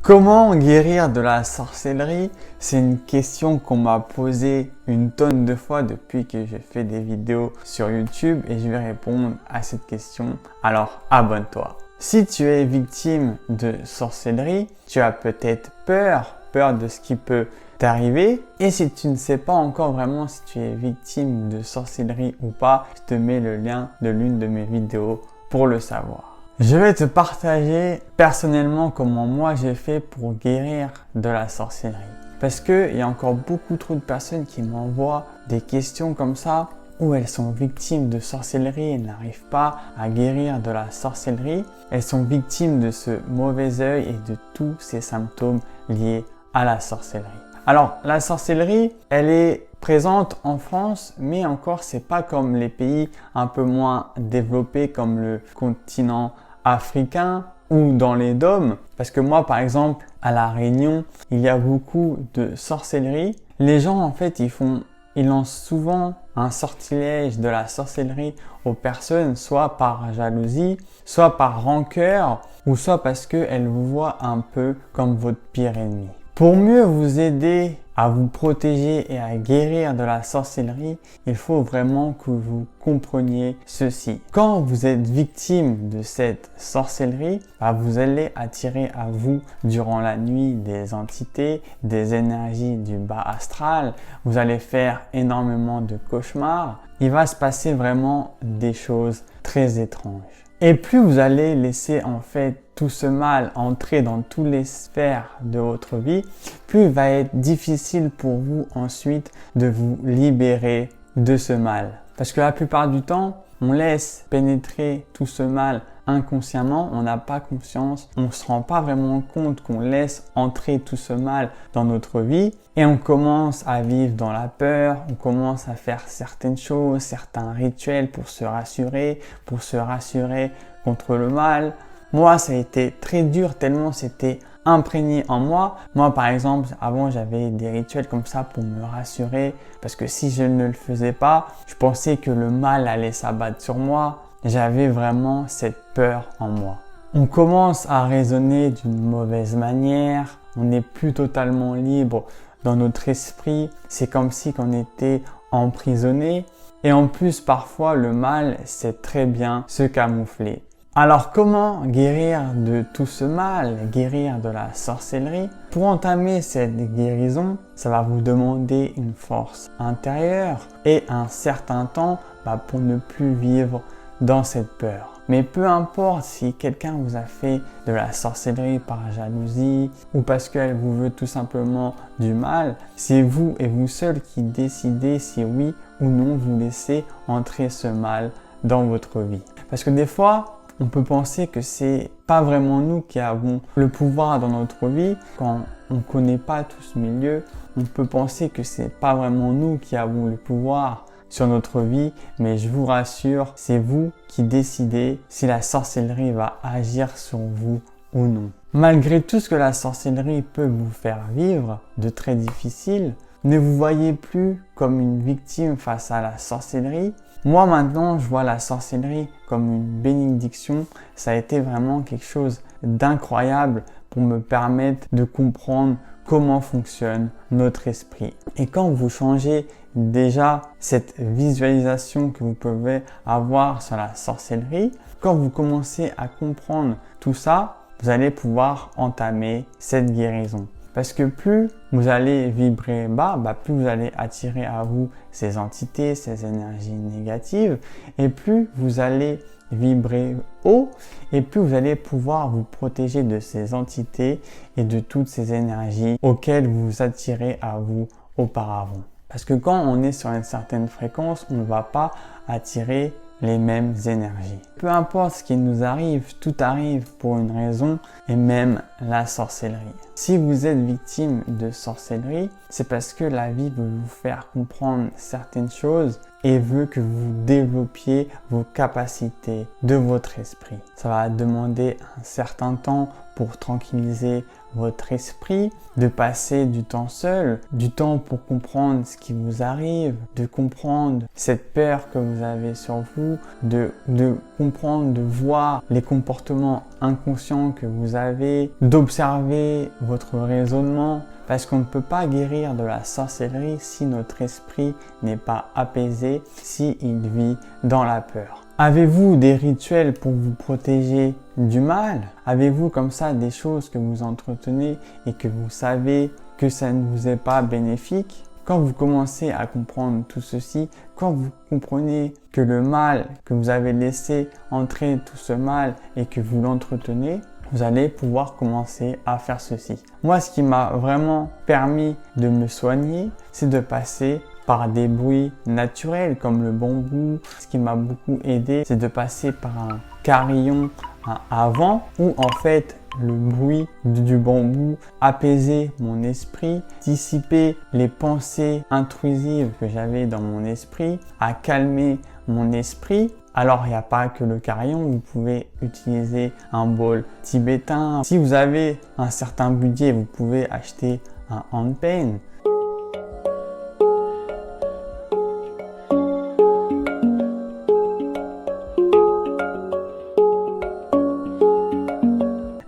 Comment guérir de la sorcellerie? C'est une question qu'on m'a posée une tonne de fois depuis que j'ai fait des vidéos sur YouTube et je vais répondre à cette question. Alors abonne-toi. Si tu es victime de sorcellerie, tu as peut-être peur de ce qui peut t'arriver. Et si tu ne sais pas encore vraiment si tu es victime de sorcellerie ou pas, je te mets le lien de l'une de mes vidéos pour le savoir. Je vais te partager personnellement comment moi j'ai fait pour guérir de la sorcellerie. Parce qu'il y a encore beaucoup trop de personnes qui m'envoient des questions comme ça où elles sont victimes de sorcellerie et n'arrivent pas à guérir de la sorcellerie. Elles sont victimes de ce mauvais œil et de tous ces symptômes liés à la sorcellerie. Alors, la sorcellerie, elle est présente en France, mais encore, c'est pas comme les pays un peu moins développés comme le continent africain ou dans les dômes. Parce que moi, par exemple, à La Réunion, il y a beaucoup de sorcellerie. Les gens, en fait, ils lancent souvent un sortilège de la sorcellerie aux personnes, soit par jalousie, soit par rancœur, ou soit parce qu'elles vous voient un peu comme votre pire ennemi. Pour mieux vous aider à vous protéger et à guérir de la sorcellerie, il faut vraiment que vous compreniez ceci. Quand vous êtes victime de cette sorcellerie, vous allez attirer à vous durant la nuit des entités, des énergies du bas astral. Vous allez faire énormément de cauchemars. Il va se passer vraiment des choses très étranges. Et plus vous allez laisser en fait tout ce mal entrer dans toutes les sphères de votre vie, plus il va être difficile pour vous ensuite de vous libérer de ce mal. Parce que la plupart du temps, on laisse pénétrer tout ce mal inconsciemment, on n'a pas conscience, on ne se rend pas vraiment compte qu'on laisse entrer tout ce mal dans notre vie et on commence à vivre dans la peur, on commence à faire certaines choses, certains rituels pour se rassurer contre le mal. Moi, ça a été très dur tellement c'était imprégné en moi. Moi, par exemple, avant, j'avais des rituels comme ça pour me rassurer parce que si je ne le faisais pas, je pensais que le mal allait s'abattre sur moi. J'avais vraiment cette peur en moi. On commence à raisonner d'une mauvaise manière, on n'est plus totalement libre dans notre esprit, c'est comme si on était emprisonné et en plus parfois le mal sait très bien se camoufler. Alors comment guérir de tout ce mal, guérir de la sorcellerie? Pour entamer cette guérison, ça va vous demander une force intérieure et un certain temps pour ne plus vivre dans cette peur. Mais peu importe si quelqu'un vous a fait de la sorcellerie par jalousie ou parce qu'elle vous veut tout simplement du mal, c'est vous et vous seul qui décidez si oui ou non vous laissez entrer ce mal dans votre vie. Parce que des fois, on peut penser que c'est pas vraiment nous qui avons le pouvoir dans notre vie. Quand on ne connaît pas tout ce milieu, on peut penser que c'est pas vraiment nous qui avons le pouvoir sur notre vie, mais je vous rassure, c'est vous qui décidez si la sorcellerie va agir sur vous ou non. Malgré tout ce que la sorcellerie peut vous faire vivre de très difficile, ne vous voyez plus comme une victime face à la sorcellerie. Moi maintenant, je vois la sorcellerie comme une bénédiction. Ça a été vraiment quelque chose d'incroyable pour me permettre de comprendre comment fonctionne notre esprit. Et quand vous changez déjà cette visualisation que vous pouvez avoir sur la sorcellerie, quand vous commencez à comprendre tout ça, vous allez pouvoir entamer cette guérison. Parce que plus vous allez vibrer bas, plus vous allez attirer à vous ces entités, ces énergies négatives, et plus vous allez vibrer haut, et plus vous allez pouvoir vous protéger de ces entités et de toutes ces énergies auxquelles vous attirez à vous auparavant. Parce que quand on est sur une certaine fréquence, on ne va pas attirer les mêmes énergies. Peu importe ce qui nous arrive, tout arrive pour une raison et même la sorcellerie. Si vous êtes victime de sorcellerie, c'est parce que la vie veut vous faire comprendre certaines choses et veut que vous développiez vos capacités de votre esprit. Ça va demander un certain temps pour tranquilliser votre esprit, de passer du temps seul, du temps pour comprendre ce qui vous arrive, de comprendre cette peur que vous avez sur vous, de comprendre, de voir les comportements inconscients que vous avez, d'observer votre raisonnement. Parce qu'on ne peut pas guérir de la sorcellerie si notre esprit n'est pas apaisé, s'il vit dans la peur. Avez-vous des rituels pour vous protéger du mal? Avez-vous comme ça des choses que vous entretenez et que vous savez que ça ne vous est pas bénéfique? Quand vous commencez à comprendre tout ceci, quand vous comprenez que le mal, que vous avez laissé entrer tout ce mal et que vous l'entretenez, vous allez pouvoir commencer à faire ceci. Moi, ce qui m'a vraiment permis de me soigner, c'est de passer par des bruits naturels comme le bambou. Ce qui m'a beaucoup aidé, c'est de passer par un carillon à vent où en fait le bruit du bambou apaisait mon esprit, dissipait les pensées intrusives que j'avais dans mon esprit, a calmé mon esprit. Alors, il n'y a pas que le carillon, vous pouvez utiliser un bol tibétain. Si vous avez un certain budget, vous pouvez acheter un handpan.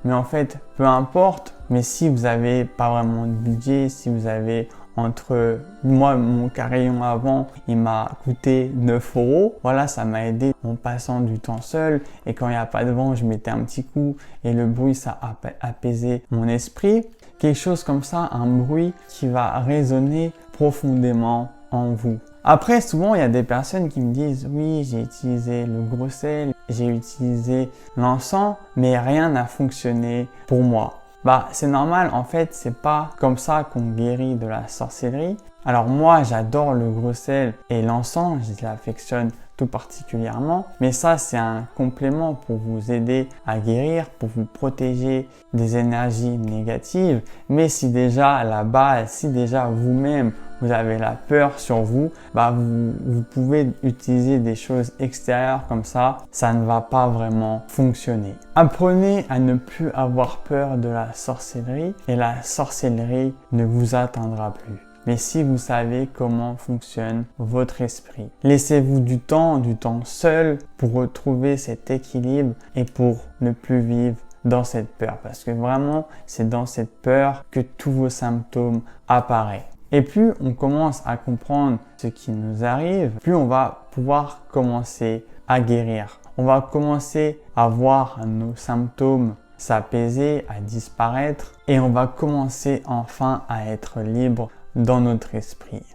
Mais en fait, peu importe, mais si vous n'avez pas vraiment de budget, si vous avez entre moi, mon carillon avant, il m'a coûté 9 €. Voilà, ça m'a aidé en passant du temps seul. Et quand il n'y a pas de vent, je mettais un petit coup et le bruit, ça a apaisé mon esprit. Quelque chose comme ça, un bruit qui va résonner profondément en vous. Après, souvent, il y a des personnes qui me disent « Oui, j'ai utilisé le gros sel, j'ai utilisé l'encens, mais rien n'a fonctionné pour moi. » Bah, c'est normal, en fait, c'est pas comme ça qu'on guérit de la sorcellerie. Alors moi, j'adore le gros sel et l'encens, je l'affectionne tout particulièrement. Mais ça, c'est un complément pour vous aider à guérir, pour vous protéger des énergies négatives. Mais si déjà à la base, si déjà vous-même, vous avez la peur sur vous, bah vous pouvez utiliser des choses extérieures comme ça ne va pas vraiment fonctionner. Apprenez à ne plus avoir peur de la sorcellerie et la sorcellerie ne vous atteindra plus. Mais si vous savez comment fonctionne votre esprit, laissez-vous du temps seul pour retrouver cet équilibre et pour ne plus vivre dans cette peur. Parce que vraiment, c'est dans cette peur que tous vos symptômes apparaissent. Et plus on commence à comprendre ce qui nous arrive, plus on va pouvoir commencer à guérir. On va commencer à voir nos symptômes s'apaiser, à disparaître et on va commencer enfin à être libre dans notre esprit.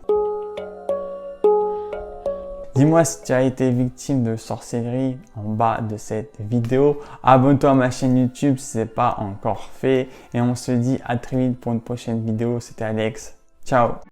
Dis-moi si tu as été victime de sorcellerie en bas de cette vidéo. Abonne-toi à ma chaîne YouTube si ce n'est pas encore fait. Et on se dit à très vite pour une prochaine vidéo. C'était Alex. Ciao!